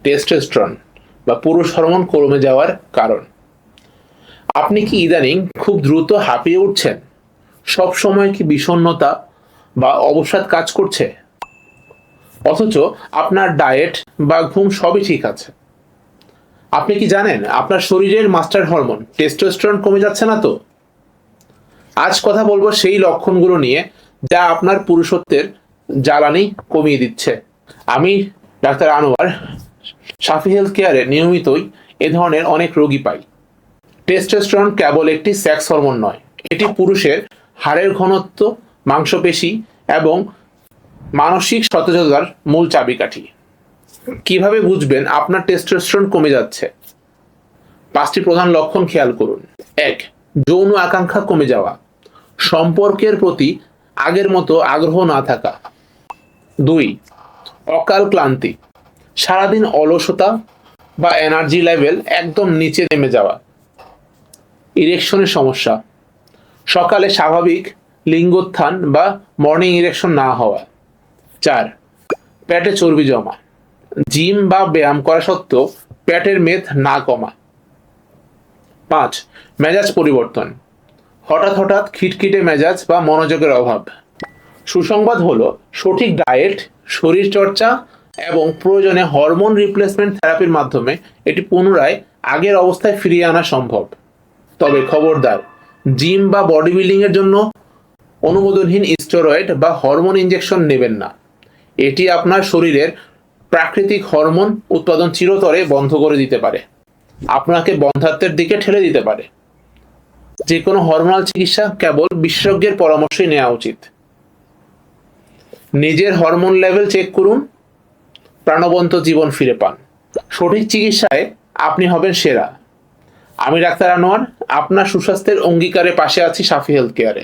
Testosterone বা পুরুষ hormone কমে যাওয়ার কারণ। আপনি কি ইদানিং খুব দ্রুত হাঁপিয়ে উঠছেন? সব সময় কি বিষণ্ণতা বা অবসাদ কাজ করছে, অথচ আপনার ডায়েট বা ঘুম সবই ঠিক আছে? আপনি কি জানেন আপনার শরীরের মাস্টার হরমোন টেস্টোস্টেরন কমে যাচ্ছে না তো? আজ কথা বলবো সেই লক্ষণগুলো নিয়ে যা আপনার পুরুষত্বের জ্বালানি কমিয়ে দিচ্ছে। আমি ডাক্তার আনোয়ার, শাফি হেলথ কেয়ারে নিয়মিতই এ ধরনের অনেক রোগী পাই। টেস্টোস্টেরন কেবল একটি সেক্স হরমোন নয়, এটি পুরুষের হাড়ের ঘনত্ব, মাংসপেশি এবং মানসিক সতেজতার মূল চাবিকাঠি। কিভাবে বুঝবেন আপনার টেস্টোস্টেরন কমে যাচ্ছে? 5টি প্রধান লক্ষণ খেয়াল করুন। 1. যৌন আকাঙ্ক্ষা কমে যাওয়া, সম্পর্কের প্রতি আগের মতো আগ্রহ না থাকা। 2. অকাল ক্লান্তি, সারাদিন অলসতা বা এনার্জি লেভেল একদম নিচে নেমে যাওয়া। ইরেকশনের সমস্যা, সকালে স্বাভাবিক লিঙ্গোত্থান বা মর্নিং ইরেকশন না হওয়া। 4. পেটে চর্বি জমা, জিম বা ব্যায়াম করা সত্ত্বেও পেটের মেদ না কমা। 5. মেজাজ পরিবর্তন, হঠাৎ হঠাৎ খিটখিটে মেজাজ বা মনোযোগের অভাব। সুসংবাদ হলো সঠিক ডায়েট, শরীর চর্চা এবং প্রয়োজনে হরমোন রিপ্লেসমেন্ট থেরাপির মাধ্যমে এটি পুনরায় আগের অবস্থায় ফিরিয়ে আনা সম্ভব। তবে খবরদার, জিম বা বডি বিল্ডিং এর জন্য অনুমোদনহীন স্টেরয়েড বা হরমোন ইনজেকশন নেবেন না। এটি আপনার শরীরের প্রাকৃতিক হরমোন উৎপাদন চিরতরে বন্ধ করে দিতে পারে, আপনাকে বন্ধ্যাত্বের দিকে ঠেলে দিতে পারে। যে কোনো হরমোনাল চিকিৎসা কেবল বিশেষজ্ঞের পরামর্শই নেওয়া উচিত। নিজের হরমোন লেভেল চেক করুন, প্রাণবন্ত জীবন ফিরে পান। সঠিক চিকিৎসায় আপনি হবেন সেরা। আমি ডাক্তার আনোয়ার, আপনার সুস্বাস্থ্যের অঙ্গীকারে পাশে আছি শাফি হেলথ কেয়ারে।